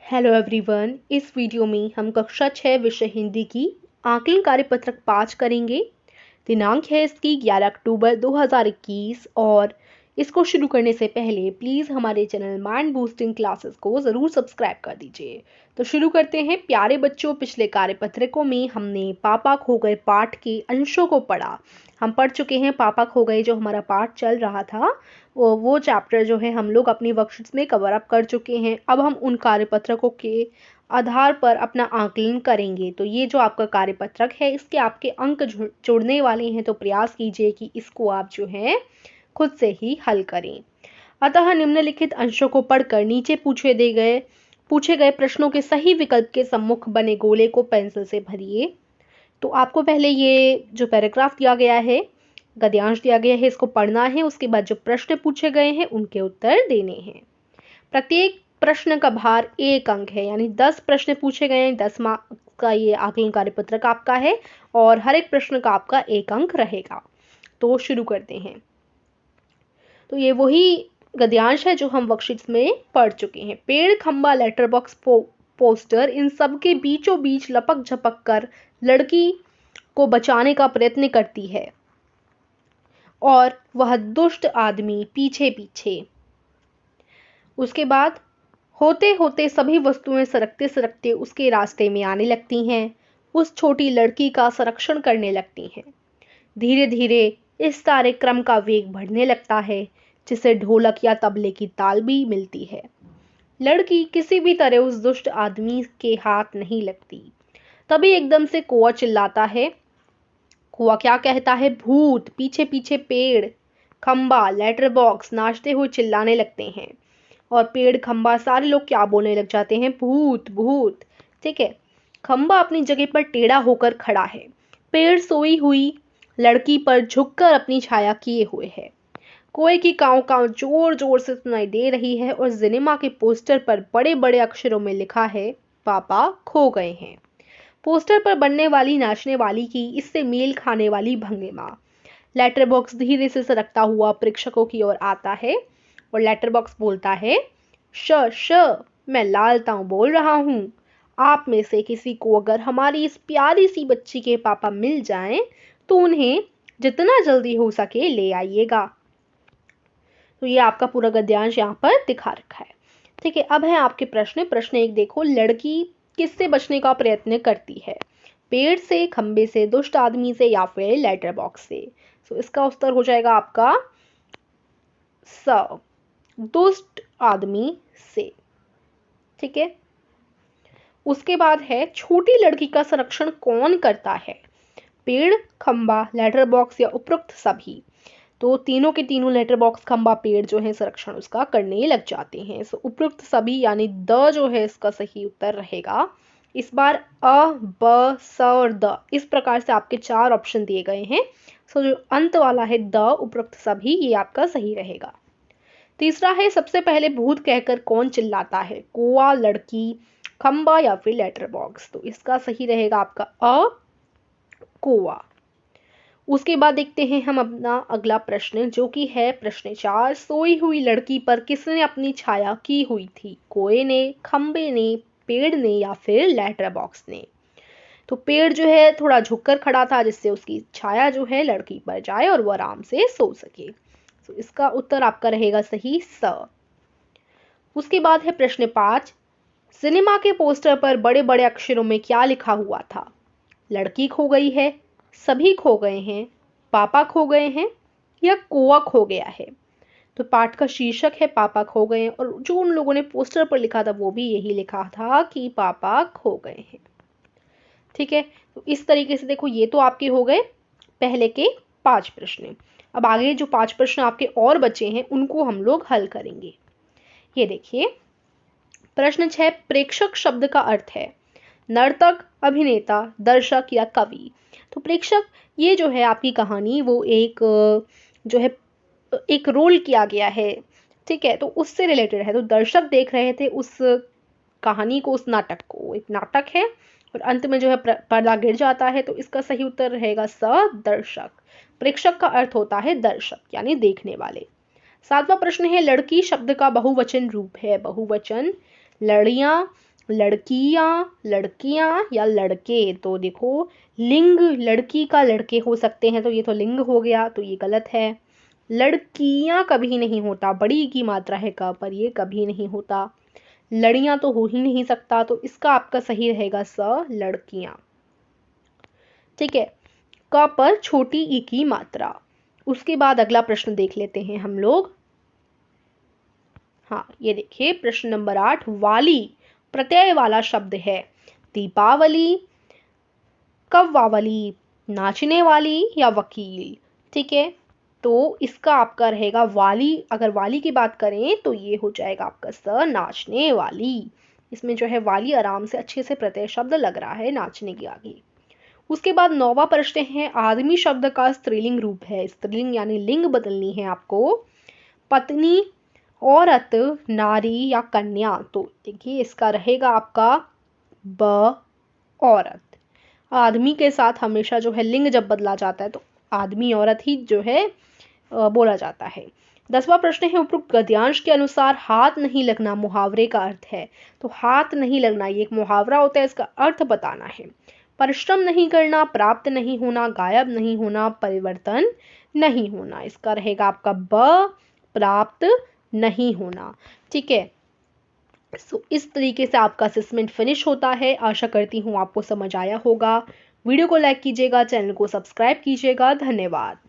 Hello everyone. इस video में हम कक्षा 6 विषय हिंदी की आकलन कार्यपत्रक 5 करेंगे। दिनांक है इसकी 11 अक्टूबर 2021 और इसको शुरू करने से पहले प्लीज़ हमारे चैनल माइंड बूस्टिंग क्लासेस को ज़रूर सब्सक्राइब कर दीजिए। तो शुरू करते हैं। प्यारे बच्चों, पिछले कार्यपत्रकों में हमने पापा खो गए पाठ के अंशों को पढ़ा। हम पढ़ चुके हैं पापा खो गए, जो हमारा पाठ चल रहा था वो चैप्टर जो है हम लोग अपनी वर्कशीट्स में कवर अप कर चुके हैं। अब हम उन कार्यपत्रकों के आधार पर अपना आकलन करेंगे। तो ये जो आपका कार्यपत्रक है, इसके आपके अंक जुड़ने वाले हैं, तो प्रयास कीजिए कि इसको आप जो है खुद से ही हल करें। अतः निम्नलिखित अंशों को पढ़कर नीचे पूछे गए प्रश्नों के सही विकल्प के सम्मुख बने गोले को पेंसिल से भरिए। तो आपको पहले ये जो पैराग्राफ दिया गया है, गद्यांश दिया गया है, इसको पढ़ना है। उसके बाद जो प्रश्न पूछे गए हैं उनके उत्तर देने हैं। प्रत्येक प्रश्न का भार 1 अंक है, यानी 10 प्रश्न पूछे गए हैं। 10 मार्क्स का ये आकलन कार्यपत्रक आपका है और हर एक प्रश्न का आपका 1 अंक रहेगा। तो शुरू करते हैं। तो ये वही गद्यांश है जो हम वर्कशीट्स में पढ़ चुके हैं। पेड़, खंबा, लेटर बॉक्स, पोस्टर, इन सब के बीचों बीच लपक झपक कर लड़की को बचाने का प्रयत्न करती है और वह दुष्ट आदमी पीछे पीछे। उसके बाद होते होते सभी वस्तुएं सरकते सरकते उसके रास्ते में आने लगती हैं, उस छोटी लड़की का संरक्षण करने लगती हैं। धीरे धीरे इस सारे क्रम का वेग बढ़ने लगता है, जिसे ढोलक या तबले की ताल भी मिलती है। लड़की किसी भी तरह उस दुष्ट आदमी के हाथ नहीं लगती। तभी एकदम से कौआ चिल्लाता है। कौआ क्या कहता है? भूत! पीछे पीछे पेड़, खंबा, लेटर बॉक्स नाचते हुए चिल्लाने लगते हैं और पेड़, खंबा, सारे लोग क्या बोलने लग जाते हैं? भूत भूत। ठीक है। खंबा अपनी जगह पर टेढ़ा होकर खड़ा है। पेड़ सोई हुई लड़की पर झुककर अपनी छाया किए हुए है। कोए की काव काव जोर जोर से सुनाई दे रही है और सिनेमा के पोस्टर पर बड़े बड़े अक्षरों में लिखा है, पापा खो गए हैं। पोस्टर पर बनने वाली नाचने वाली की इससे मेल खाने वाली भंगिमा। लेटर बॉक्स धीरे से सरकता हुआ प्रेक्षकों की ओर आता है और लेटर बॉक्स बोलता है, श मैं लाल ताऊ बोल रहा हूँ। आप में से किसी को अगर हमारी इस प्यारी सी बच्ची के पापा मिल जाएं तो उन्हें जितना जल्दी हो सके ले आइएगा। तो ये आपका पूरा गद्यांश यहाँ पर दिखा रखा है। ठीक है। अब है आपके प्रश्न 1 देखो। लड़की किससे बचने का प्रयत्न करती है? पेड़ से, खंबे से, दुष्ट आदमी से या फिर लेटर बॉक्स से? तो इसका उत्तर हो जाएगा आपका स, दुष्ट आदमी से। ठीक है। उसके बाद है, छोटी लड़की का संरक्षण कौन करता है? पेड़, खंबा, लेटर बॉक्स या उपरोक्त सभी? तो तीनों के तीनों लेटर बॉक्स, खंबा, पेड़ जो है संरक्षण उसका करने लग जाते हैं। सो उपरोक्त सभी यानी द जो है इसका सही उत्तर रहेगा। इस बार अ, ब, स और द इस प्रकार से आपके 4 ऑप्शन दिए गए हैं। सो जो अंत वाला है द, उपरोक्त सभी, ये आपका सही रहेगा। तीसरा है, सबसे पहले भूत कहकर कौन चिल्लाता है? कौआ, लड़की, खंबा या फिर लेटर बॉक्स? तो इसका सही रहेगा आपका अ, कौआ। उसके बाद देखते हैं हम अपना अगला प्रश्न, जो कि है प्रश्न 4। सोई हुई लड़की पर किसने अपनी छाया की हुई थी? कोए ने, खंबे ने, पेड़ ने या फिर लेटर बॉक्स ने? तो पेड़ जो है थोड़ा झुककर खड़ा था, जिससे उसकी छाया जो है लड़की पर जाए और वो आराम से सो सके। तो इसका उत्तर आपका रहेगा सही स। उसके बाद है प्रश्न 5। सिनेमा के पोस्टर पर बड़े बड़े अक्षरों में क्या लिखा हुआ था? लड़की खो गई है, सभी खो गए हैं, पापा खो गए हैं या कौआ खो गया है? तो पाठ का शीर्षक है पापा खो गए हैं और जो उन लोगों ने पोस्टर पर लिखा था वो भी यही लिखा था कि पापा खो गए हैं। ठीक है। तो इस तरीके से देखो, ये तो आपके हो गए पहले के 5 प्रश्न। अब आगे जो 5 प्रश्न आपके और बचे हैं उनको हम लोग हल करेंगे। ये देखिए, प्रश्न 6। प्रेक्षक शब्द का अर्थ है नर्तक, अभिनेता, दर्शक या कवि? तो प्रेक्षक, ये जो है आपकी कहानी वो एक जो है एक रोल किया गया है। ठीक है। तो उससे रिलेटेड है। तो दर्शक देख रहे थे उस कहानी को, उस नाटक को। एक नाटक है और अंत में जो है पर्दा गिर जाता है। तो इसका सही उत्तर रहेगा स, दर्शक। प्रेक्षक का अर्थ होता है दर्शक यानी देखने वाले। 7वां प्रश्न है, लड़की शब्द का बहुवचन रूप है? बहुवचन लड़ियां, लड़कियां, लड़कियां या लड़के, तो देखो लिंग लड़की का लड़के हो सकते हैं, तो ये तो लिंग हो गया, तो ये गलत है। लड़कियां कभी नहीं होता, बड़ी की मात्रा है क पर, ये कभी नहीं होता। लड़ियां तो हो ही नहीं सकता, तो इसका आपका सही रहेगा स, लड़कियां। ठीक है, क पर छोटी ई की मात्रा। उसके बाद अगला प्रश्न देख लेते हैं हम लोग। हाँ, ये देखिए प्रश्न नंबर 8, वाली प्रत्यय वाला शब्द है। दीपावली, कव्वावली, नाचने वाली या वकील। ठीक है, तो इसका आपका रहेगा वाली। अगर वाली की बात करें तो ये हो जाएगा आपका स, नाचने वाली। इसमें जो है वाली आराम से अच्छे से प्रत्यय शब्द लग रहा है नाचने के आगे। उसके बाद 9वां प्रश्न है, आदमी शब्द का स्त्रीलिंग रूप है। स्त्रीलिंग यानी लिंग बदलनी है आपको। पत्नी, औरत, नारी या कन्या। तो देखिए इसका रहेगा आपका ब, औरत। आदमी के साथ हमेशा जो है लिंग जब बदला जाता है तो आदमी औरत ही जो है बोला जाता है। 10वां प्रश्न है, उपरोक्त गद्यांश के अनुसार हाथ नहीं लगना मुहावरे का अर्थ है। तो हाथ नहीं लगना ये एक मुहावरा होता है, इसका अर्थ बताना है। परिश्रम नहीं करना, प्राप्त नहीं होना, गायब नहीं होना, परिवर्तन नहीं होना। इसका रहेगा आपका ब, प्राप्त नहीं होना। ठीक है, इस तरीके से आपका असेसमेंट फिनिश होता है। आशा करती हूँ आपको समझ आया होगा। वीडियो को लाइक कीजिएगा, चैनल को सब्सक्राइब कीजिएगा। धन्यवाद।